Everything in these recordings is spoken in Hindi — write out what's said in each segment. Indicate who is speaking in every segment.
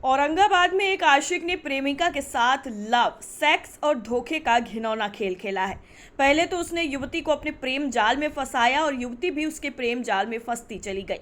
Speaker 1: औरंगाबाद में एक आशिक ने प्रेमिका के साथ लव, सेक्स और धोखे का घिनौना खेल खेला है। पहले तो उसने युवती को अपने प्रेम जाल में फंसाया और युवती भी उसके प्रेम जाल में फंसती चली गई।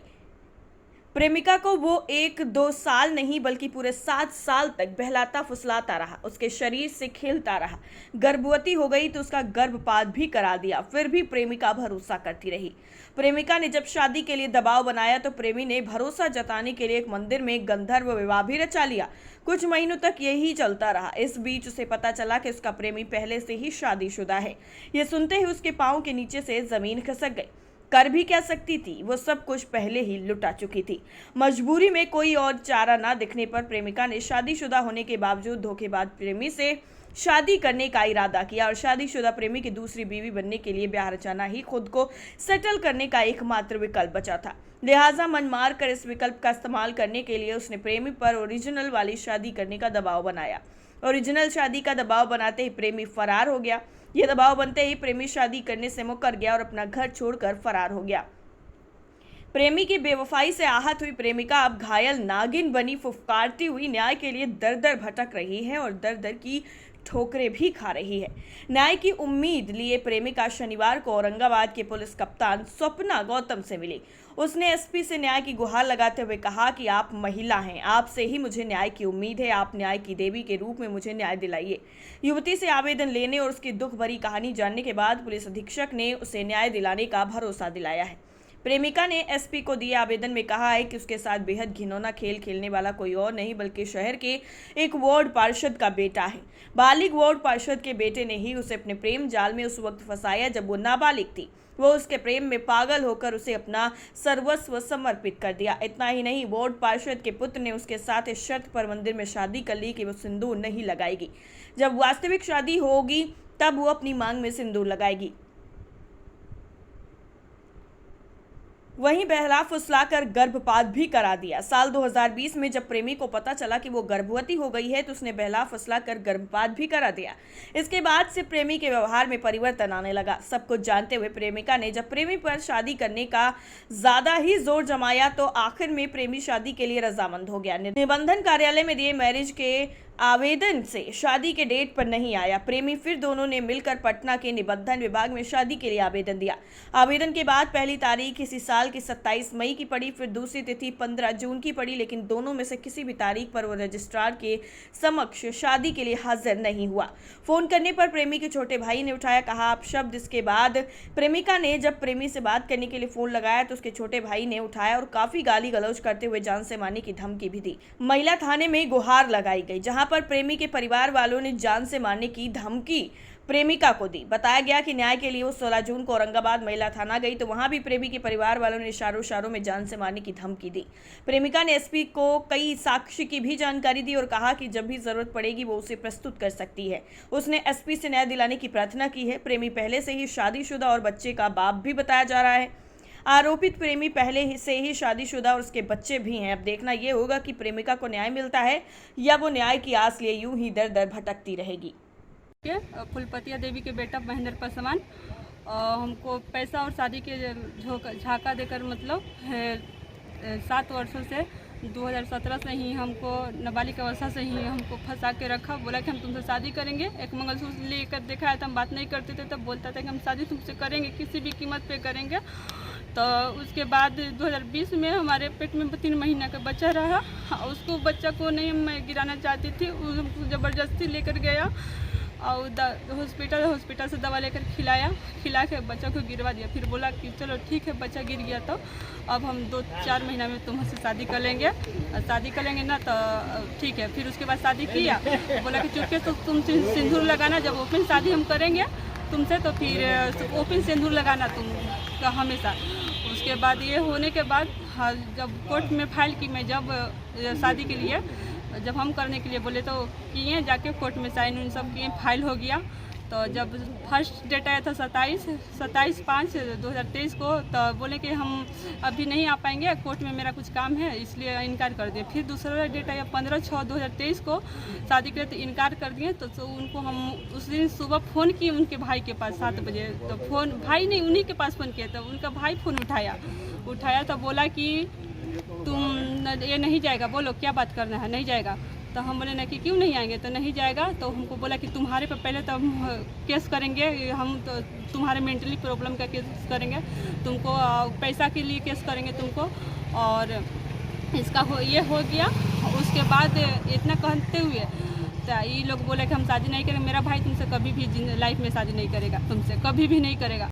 Speaker 1: प्रेमिका को वो 1-2 साल नहीं बल्कि पूरे 7 साल तक बहलाता फुसलाता रहा, उसके शरीर से खेलता रहा। गर्भवती हो गई तो उसका गर्भपात भी करा दिया, फिर भी प्रेमिका भरोसा करती रही। प्रेमिका ने जब शादी के लिए दबाव बनाया तो प्रेमी ने भरोसा जताने के लिए एक मंदिर में गंधर्व विवाह भी रचा लिया। कुछ महीनों तक यही चलता रहा। इस बीच उसे पता चला कि उसका प्रेमी पहले से ही शादीशुदा है। ये सुनते ही उसके पांव के नीचे से जमीन खिसक गई। कर भी क्या सकती थी, वो सब कुछ पहले ही लुटा चुकी थी। मजबूरी में कोई और चारा ना दिखने पर प्रेमिका ने शादीशुदा होने के बावजूद धोखेबाज प्रेमी से शादी करने का इरादा किया और शादीशुदा प्रेमी की दूसरी बीवी बनने के लिए ब्याह रचाना ही खुद को सेटल करने का एकमात्र विकल्प बचा था। लिहाजा मन मार कर इस विकल्प का इस्तेमाल करने के लिए उसने प्रेमी पर ओरिजिनल वाली शादी करने का दबाव बनाया। ओरिजिनल शादी का दबाव बनाते ही प्रेमी फरार हो गया। यह दबाव बनते ही प्रेमी शादी करने से मुकर गया और अपना घर छोड़कर फरार हो गया। प्रेमी की बेवफाई से आहत हुई प्रेमिका अब घायल नागिन बनी फुफकारती हुई न्याय के लिए दर दर भटक रही है और दर दर की ठोकरें भी खा रही है। न्याय की उम्मीद लिए प्रेमिका शनिवार को औरंगाबाद के पुलिस कप्तान स्वप्ना गौतम से मिली। उसने एसपी से न्याय की गुहार लगाते हुए कहा कि आप महिला हैं, आपसे ही मुझे न्याय की उम्मीद है, आप न्याय की देवी के रूप में मुझे न्याय दिलाइए। युवती से आवेदन लेने और उसकी दुख भरी कहानी जानने के बाद पुलिस अधीक्षक ने उसे न्याय दिलाने का भरोसा दिलाया है। प्रेमिका ने एसपी को दिए आवेदन में कहा है कि उसके साथ बेहद घिनौना खेल खेलने वाला कोई और नहीं बल्कि शहर के एक वार्ड पार्षद का बेटा है। बालिग वार्ड पार्षद के बेटे ने ही उसे अपने प्रेम जाल में उस वक्त फंसाया जब वो नाबालिग थी। वो उसके प्रेम में पागल होकर उसे अपना सर्वस्व समर्पित कर दिया। इतना ही नहीं, वार्ड पार्षद के पुत्र ने उसके साथ इस शर्त पर मंदिर में शादी कर ली कि वो सिंदूर नहीं लगाएगी। जब वास्तविक शादी होगी तब वो अपनी मांग में सिंदूर लगाएगी। वहीं बहला फुसलाकर गर्भपात भी करा दिया। साल 2020 में जब प्रेमी को पता चला कि वो गर्भवती हो गई है तो उसने बहला फुसलाकर गर्भपात भी करा दिया। इसके बाद से प्रेमी के व्यवहार में परिवर्तन आने लगा। सब कुछ जानते हुए प्रेमिका ने जब प्रेमी पर शादी करने का ज्यादा ही जोर जमाया तो आखिर में प्रेमी शादी के लिए रजामंद हो गया। निबंधन कार्यालय में दिए मैरिज के आवेदन से शादी के डेट पर नहीं आया। प्रेमी फिर दोनों ने मिलकर पटना के निबंधन विभाग में शादी के लिए आवेदन दिया। आवेदन के बाद पहली तारीख इसी साल की 27 मई की पड़ी, फिर दूसरी तिथि 15 जून की पड़ी, लेकिन दोनों में से किसी भी तारीख पर वो रजिस्ट्रार के समक्ष शादी के लिए हाजिर नहीं हुआ। फोन करने पर प्रेमी के छोटे भाई ने उठाया, कहा आप शब्द। इसके बाद प्रेमिका ने जब प्रेमी से बात करने के लिए फोन लगाया तो उसके छोटे भाई ने उठाया और काफी गाली गलौज करते हुए जान से मारने की धमकी भी दी। महिला थाने में गुहार लगाई गई, जहां पर प्रेमी के परिवार वालों ने जान से मारने की धमकी प्रेमिका को दी। बताया गया कि न्याय के लिए वो 16 जून को औरंगाबाद महिला थाना गई तो वहां भी प्रेमी के परिवार वालों ने इशारों में जान से मारने की धमकी दी। प्रेमिका ने एसपी को कई साक्ष्य की भी जानकारी दी और कहा कि जब भी जरूरत पड़ेगी वो उसे प्रस्तुत कर सकती है। उसने एसपी से न्याय दिलाने की प्रार्थना की है। प्रेमी पहले से ही शादीशुदा और बच्चे का बाप भी बताया जा रहा है। आरोपित प्रेमी पहले से ही शादीशुदा और उसके बच्चे भी हैं। अब देखना यह होगा कि प्रेमिका को न्याय मिलता है या वो न्याय की आस लिए यूं ही दर दर भटकती रहेगी।
Speaker 2: फुलपतिया देवी के बेटा महेंद्र पासवान हमको पैसा और शादी के झाका देकर मतलब 7 वर्षों से 2017 से ही हमको नाबालिग अवस्था से ही हमको फंसा के रखा। बोला कि हम तुमसे शादी करेंगे। एक मंगलसूत्र लेकर दिखाया था, हम बात नहीं करते थे, तब बोलता था कि हम शादी तुमसे करेंगे, किसी भी कीमत पे करेंगे। तो उसके बाद 2020 में हमारे पेट में 3 महीना का बच्चा रहा। उसको बच्चा को नहीं मैं गिराना चाहती थी, उसको ज़बरदस्ती लेकर गया और हॉस्पिटल से दवा लेकर खिला के बच्चा को गिरवा दिया। फिर बोला कि चलो ठीक है, बच्चा गिर गया तो अब हम 2-4 महीना में तुमसे शादी कर लेंगे, ना तो ठीक है। फिर उसके बाद शादी किया, बोला कि चुपके तो तुम सिंदूर लगाना, जब ओपन शादी हम करेंगे तुमसे तो फिर ओपन सिंदूर लगाना तुम हमेशा। उसके बाद ये होने के बाद जब कोर्ट में फाइल की, मैं जब शादी के लिए जब हम करने के लिए बोले तो किए, जाके कोर्ट में साइन उन सब किए, फाइल हो गया। तो जब फर्स्ट डेट आया था 27/5/2023 को, तो बोले कि हम अभी नहीं आ पाएंगे, कोर्ट में मेरा कुछ काम है इसलिए इनकार कर दिए। फिर दूसरा डेट आया 15/6/2023 को, शादी के लिए तो इनकार कर दिए। तो उनको हम उस दिन सुबह फ़ोन किए उनके भाई के पास 7 बजे। तो फ़ोन भाई नहीं, उन्हीं के पास फ़ोन किया, तो उनका भाई फ़ोन उठाया तो बोला कि ये नहीं जाएगा, बोलो क्या बात करना है, नहीं जाएगा। तो हम बोले ना कि क्यों नहीं आएंगे, तो नहीं जाएगा। तो हमको बोला कि तुम्हारे पे पहले तो हम केस करेंगे, हम तो तुम्हारे मेंटली प्रॉब्लम का केस करेंगे, तुमको पैसा के लिए केस करेंगे तुमको, और इसका ये हो गया। उसके बाद इतना कहते हुए तो ये लोग बोले कि हम शादी नहीं करेंगे, मेरा भाई तुमसे कभी भी लाइफ में शादी नहीं करेगा, तुमसे कभी भी नहीं करेगा।